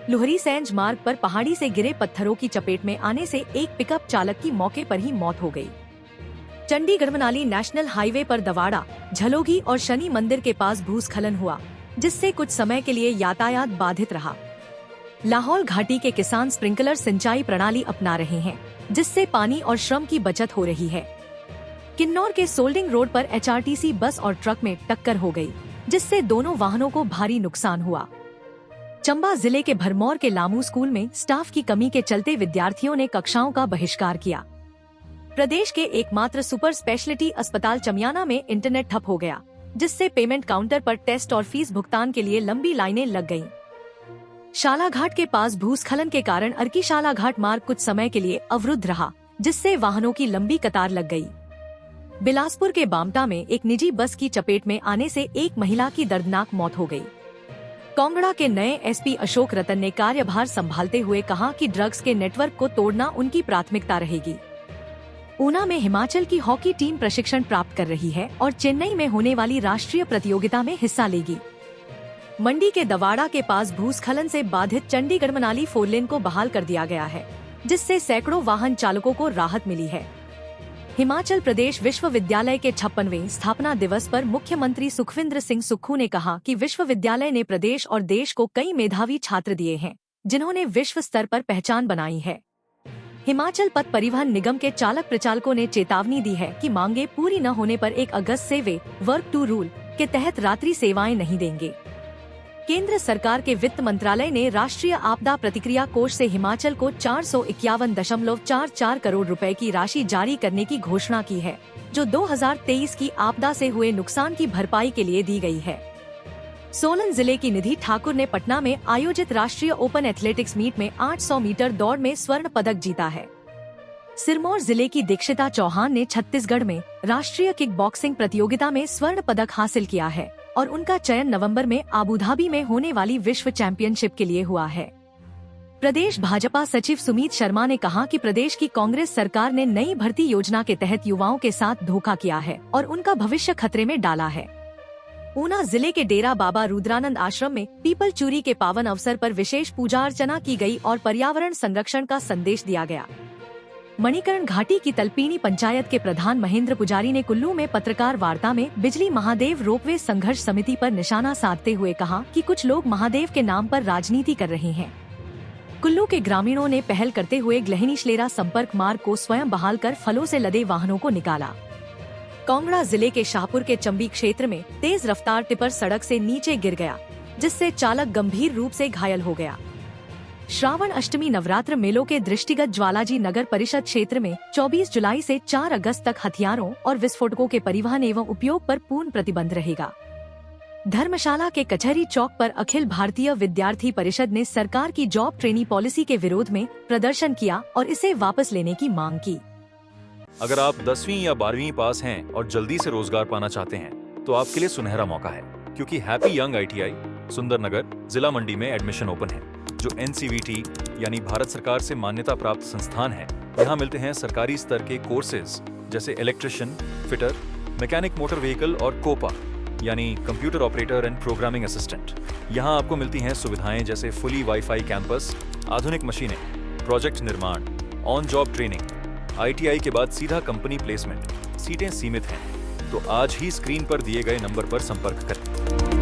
लुहरी-सैंज मार्ग पर पहाड़ी से गिरे पत्थरों की चपेट में आने से एक पिकअप चालक की मौके पर ही मौत हो गई। चंडीगढ़ मनाली नेशनल हाईवे पर दवाड़ा, झलोगी और शनि मंदिर के पास भूस्खलन हुआ, जिससे कुछ समय के लिए यातायात बाधित रहा। लाहौल घाटी के किसान स्प्रिंकलर सिंचाई प्रणाली अपना रहे हैं, जिससे पानी और श्रम की बचत हो रही है। किन्नौर के सोल्डिंग रोड पर एचआरटीसी बस और ट्रक में टक्कर हो गई, जिससे दोनों वाहनों को भारी नुकसान हुआ। चंबा जिले के भरमौर के लामू स्कूल में स्टाफ की कमी के चलते विद्यार्थियों ने कक्षाओं का बहिष्कार किया। प्रदेश के एकमात्र सुपर स्पेशलिटी अस्पताल चमियाना में इंटरनेट ठप हो गया, जिससे पेमेंट काउंटर पर टेस्ट और फीस भुगतान के लिए लंबी लाइनें लग गईं। शालाघाट के पास भूस्खलन के कारण अर्की शालाघाट मार्ग कुछ समय के लिए अवरुद्ध रहा, जिससे वाहनों की लंबी कतार लग गई। बिलासपुर के बामटा में एक निजी बस की चपेट में आने से एक महिला की दर्दनाक मौत हो गई। कांगड़ा के नए एसपी अशोक रतन ने कार्यभार संभालते हुए कहा कि ड्रग्स के नेटवर्क को तोड़ना उनकी प्राथमिकता रहेगी। ऊना में हिमाचल की हॉकी टीम प्रशिक्षण प्राप्त कर रही है और चेन्नई में होने वाली राष्ट्रीय प्रतियोगिता में हिस्सा लेगी। मंडी के दवाड़ा के पास भूस्खलन से बाधित चंडीगढ़ मनाली 4 लेन को बहाल कर दिया गया है, जिससे सैकड़ों वाहन चालकों को राहत मिली है। हिमाचल प्रदेश विश्वविद्यालय के 56वें स्थापना दिवस पर मुख्यमंत्री सुखविंदर सिंह सुक्खू ने कहा कि विश्वविद्यालय ने प्रदेश और देश को कई मेधावी छात्र दिए हैं, जिन्होंने विश्व स्तर पर पहचान बनाई है। हिमाचल पथ परिवहन निगम के चालक प्रचालकों ने चेतावनी दी है कि मांगे पूरी न होने पर 1 अगस्त से वे वर्क टू रूल के तहत रात्रि सेवाएं नहीं देंगे। केंद्र सरकार के वित्त मंत्रालय ने राष्ट्रीय आपदा प्रतिक्रिया कोष से हिमाचल को 451.44 करोड़ रुपए की राशि जारी करने की घोषणा की है, जो 2023 की आपदा से हुए नुकसान की भरपाई के लिए दी गई है। सोलन जिले की निधि ठाकुर ने पटना में आयोजित राष्ट्रीय ओपन एथलेटिक्स मीट में 800 मीटर दौड़ में स्वर्ण पदक जीता है। सिरमौर जिले की दीक्षिता चौहान ने छत्तीसगढ़ में राष्ट्रीय किक बॉक्सिंग प्रतियोगिता में स्वर्ण पदक हासिल किया है और उनका चयन नवंबर में आबूधाबी में होने वाली विश्व चैंपियनशिप के लिए हुआ है। प्रदेश भाजपा सचिव सुमीत शर्मा ने कहा कि प्रदेश की कांग्रेस सरकार ने नई भर्ती योजना के तहत युवाओं के साथ धोखा किया है और उनका भविष्य खतरे में डाला है। ऊना जिले के डेरा बाबा रुद्रानंद आश्रम में पीपल चूरी के पावन अवसर पर विशेष पूजा अर्चना की गई और पर्यावरण संरक्षण का संदेश दिया गया। मणिकरण घाटी की तलपीनी पंचायत के प्रधान महेंद्र पुजारी ने कुल्लू में पत्रकार वार्ता में बिजली महादेव रोपवे संघर्ष समिति पर निशाना साधते हुए कहा कि कुछ लोग महादेव के नाम पर राजनीति कर रहे हैं। कुल्लू के ग्रामीणों ने पहल करते हुए ग्लहिनी-श्लेरा संपर्क मार्ग को स्वयं बहाल कर फलों से लदे वाहनों को निकाला। कांगड़ा जिले के शाहपुर के चंबी क्षेत्र में तेज रफ्तार टिपर सड़क से नीचे गिर गया, जिससे चालक गंभीर रूप से घायल हो गया। श्रावण अष्टमी नवरात्र मेलों के दृष्टिगत ज्वालाजी नगर परिषद क्षेत्र में 24 जुलाई से 4 अगस्त तक हथियारों और विस्फोटकों के परिवहन एवं उपयोग पर पूर्ण प्रतिबंध रहेगा। धर्मशाला के कचहरी चौक पर अखिल भारतीय विद्यार्थी परिषद ने सरकार की जॉब ट्रेनी पॉलिसी के विरोध में प्रदर्शन किया और इसे वापस लेने की मांग की। अगर आप 10वीं या 12वीं पास हैं और जल्दी से रोजगार पाना चाहते हैं, तो आपके लिए सुनहरा मौका है, क्योंकि हैप्पी यंग ITI सुंदरनगर जिला मंडी में एडमिशन ओपन है, जो NCVT यानी भारत सरकार से मान्यता प्राप्त संस्थान है। यहाँ मिलते हैं सरकारी स्तर के कोर्सेज जैसे electrician, fitter, mechanic motor vehicle और कोपा यानी computer operator and programming assistant. यहाँ आपको मिलती हैं सुविधाएं जैसे फुली वाईफाई कैंपस, आधुनिक मशीनें, प्रोजेक्ट निर्माण, ऑन जॉब ट्रेनिंग। ITI के बाद सीधा कंपनी प्लेसमेंट। सीटें सीमित हैं, तो आज ही स्क्रीन पर दिए गए नंबर पर संपर्क करें।